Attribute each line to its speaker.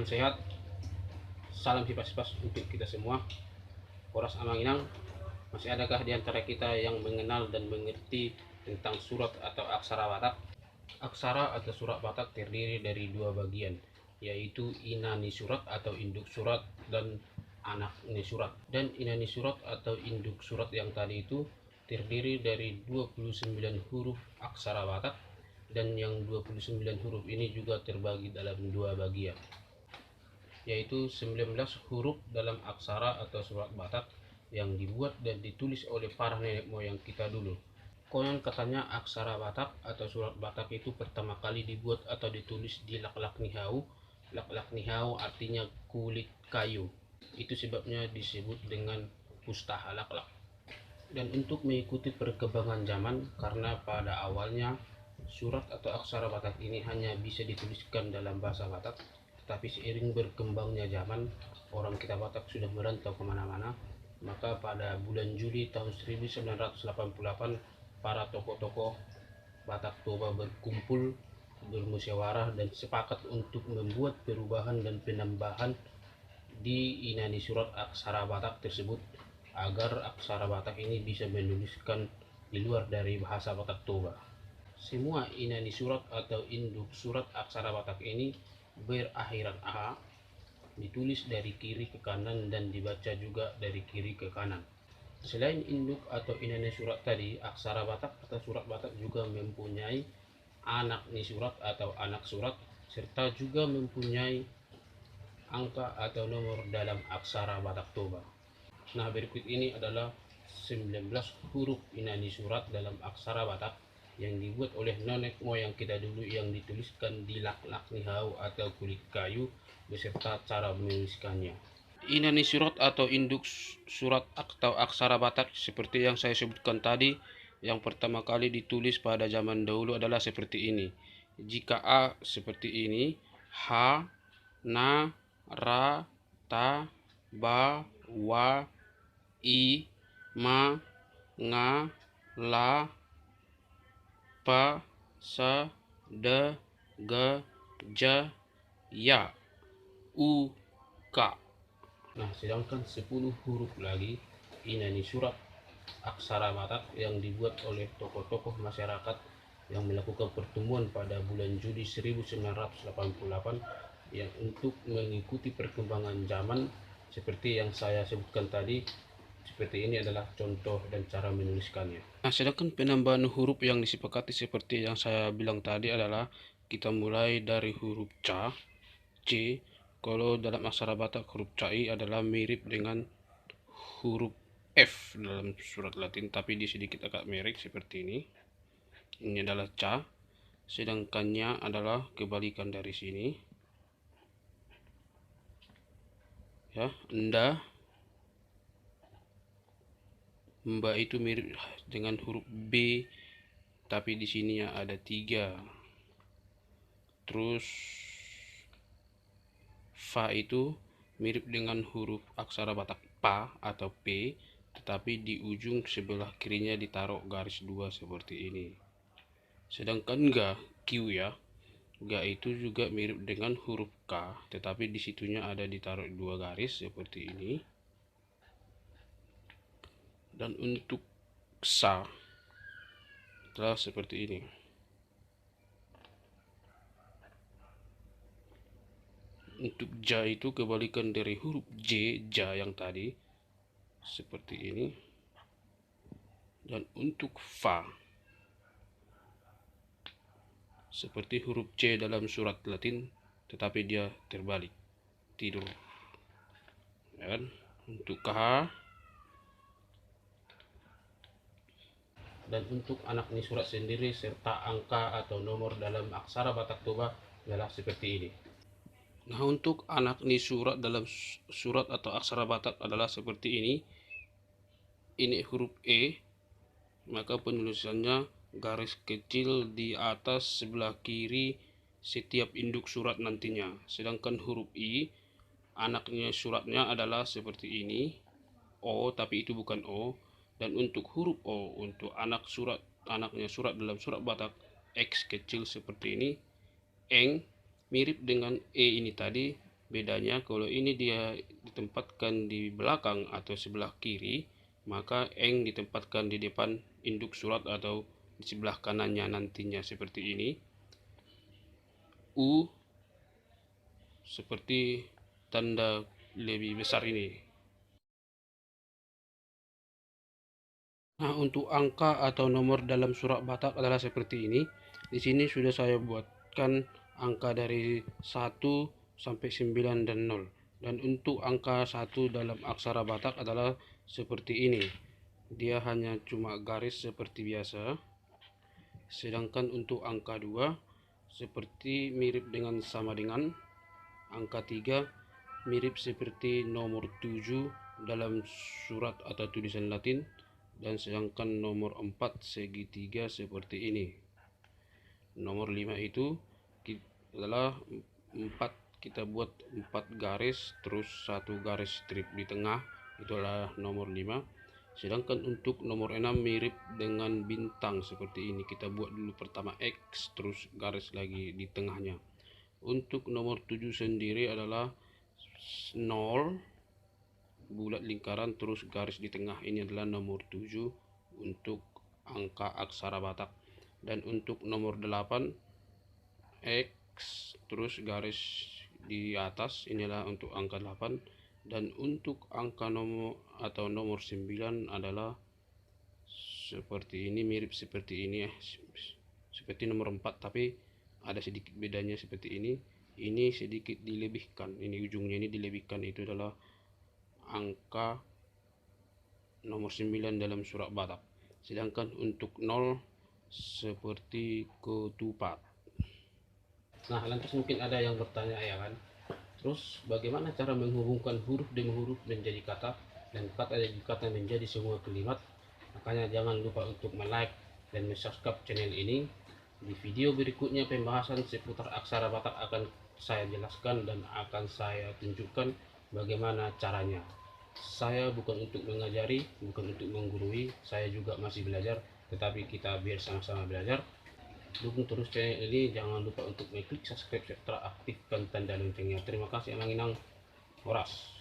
Speaker 1: salam sehat, salam hipas-hipas untuk kita semua. Horas Amanginang, masih adakah di antara kita yang mengenal dan mengerti tentang surat atau aksara Batak? Aksara atau surat Batak terdiri dari dua bagian, yaitu inani surat atau induk surat dan anakni surat. Dan inani surat atau induk surat yang tadi itu terdiri dari 29 huruf aksara Batak, dan yang 29 huruf ini juga terbagi dalam dua bagian, yaitu 19 huruf dalam aksara atau surat Batak yang dibuat dan ditulis oleh para nenek moyang kita dulu. Konon katanya aksara Batak atau surat Batak itu pertama kali dibuat atau ditulis di Laklak Nihau. Laklak Nihau artinya kulit kayu. Itu sebabnya disebut dengan Pustaha Laklak. Dan untuk mengikuti perkembangan zaman, karena pada awalnya surat atau aksara Batak ini hanya bisa dituliskan dalam bahasa Batak, tetapi seiring berkembangnya zaman, orang kita Batak sudah merantau kemana-mana, maka pada bulan Juli tahun 1988, para tokoh-tokoh Batak Toba berkumpul, bermusyawarah dan sepakat untuk membuat perubahan dan penambahan di inani surat aksara Batak tersebut, agar aksara Batak ini bisa menuliskan di luar dari bahasa Batak Toba. Semua inani surat atau induk surat aksara Batak ini berakhiran A, ditulis dari kiri ke kanan dan dibaca juga dari kiri ke kanan. Selain induk atau inani surat tadi, aksara Batak atau surat Batak juga mempunyai anakni surat atau anak surat, serta juga mempunyai angka atau nomor dalam aksara Batak Toba. Nah, berikut ini adalah 19 huruf inani surat dalam aksara Batak yang dibuat oleh nenek moyang kita dulu, yang dituliskan di Laklak Nihau atau kulit kayu, beserta cara menuliskannya. Inani surat atau induk surat atau aksara Batak seperti yang saya sebutkan tadi, yang pertama kali ditulis pada zaman dahulu adalah seperti ini. Jika A seperti ini, H, Na, Ra, Ta, Ba, Wa, I, Ma, Nga, La, Pa, Sa, Da, Ga, Ja, Ya, U, Ka. Nah, sedangkan 10 huruf lagi inani surat aksara Batak yang dibuat oleh tokoh-tokoh masyarakat yang melakukan pertemuan pada bulan Juli 1988, yang untuk mengikuti perkembangan zaman seperti yang saya sebutkan tadi. Seperti ini adalah contoh dan cara menuliskannya. Nah, sedangkan penambahan huruf yang disepakati seperti yang saya bilang tadi adalah kita mulai dari huruf C. Kalau dalam aksara Batak huruf C adalah mirip dengan huruf F dalam surat Latin, tapi di sedikit agak mirip seperti ini. Ini adalah C, sedangkannya adalah kebalikan dari sini. Ya, Nda, Mbak itu mirip dengan huruf B, tapi di sini ada 3. Terus Fa itu mirip dengan huruf aksara Batak Pa atau P, tetapi di ujung sebelah kirinya ditaruh garis 2 seperti ini. Sedangkan Ga, Q ya, Ga itu juga mirip dengan huruf K, tetapi disitunya ada ditaruh 2 garis seperti ini. Dan untuk Sa adalah seperti ini. Untuk Ja itu kebalikan dari huruf J, Ja yang tadi, seperti ini. Dan untuk Fa seperti huruf C dalam surat Latin, tetapi dia terbalik, tidur. Dan untuk K, dan untuk anakni surat sendiri serta angka atau nomor dalam aksara Batak Toba adalah seperti ini. Nah, untuk anakni surat dalam surat atau aksara Batak adalah seperti ini. Ini huruf E, maka penulisannya garis kecil di atas sebelah kiri setiap induk surat nantinya. Sedangkan huruf I, anaknya suratnya adalah seperti ini, O, tapi itu bukan O. Dan untuk huruf O, untuk anaknya surat dalam surat Batak, X kecil seperti ini. Eng mirip dengan E ini tadi, Bedanya kalau ini dia ditempatkan di belakang atau sebelah kiri, maka eng ditempatkan di depan induk surat atau di sebelah kanannya nantinya seperti ini. U seperti tanda lebih besar ini. Nah, untuk angka atau nomor dalam surat Batak adalah seperti ini. Di sini sudah saya buatkan angka dari 1 sampai 9 dan 0. Dan untuk angka 1 dalam aksara Batak adalah seperti ini. Dia hanya cuma garis seperti biasa. Sedangkan untuk angka 2 seperti mirip dengan sama dengan. Angka 3 mirip seperti nomor 7 dalam surat atau tulisan Latin. Dan sedangkan nomor 4 segitiga seperti ini. Nomor 5 itu adalah 4, kita buat 4 garis terus 1 garis strip di tengah, itu adalah nomor 5. Sedangkan untuk nomor 6 mirip dengan bintang seperti ini, kita buat dulu pertama X terus garis lagi di tengahnya. Untuk nomor 7 sendiri adalah 0 bulat lingkaran terus garis di tengah, ini adalah nomor 7 untuk angka aksara Batak. Dan untuk nomor 8 X terus garis di atas, inilah untuk angka 8. Dan untuk angka nomor atau nomor 9 adalah seperti ini, mirip seperti ini, seperti nomor 4 tapi ada sedikit bedanya seperti ini sedikit dilebihkan, ini ujungnya ini dilebihkan, itu adalah angka nomor 9 dalam surat Batak. Sedangkan untuk 0 seperti ketupat. Nah, lantas mungkin ada yang bertanya, ya kan, terus bagaimana cara menghubungkan huruf demi huruf menjadi kata dan kata demi kata menjadi semua kalimat? Makanya jangan lupa untuk like dan subscribe channel ini. Di video berikutnya pembahasan seputar aksara Batak akan saya jelaskan dan akan saya tunjukkan bagaimana caranya. Saya bukan untuk mengajari, bukan untuk menggurui, saya juga masih belajar, tetapi kita biar sama-sama belajar. Dukung terus channel ini, jangan lupa untuk mengklik subscribe serta aktifkan tanda loncengnya. Terima kasih, Amanginang. Horas.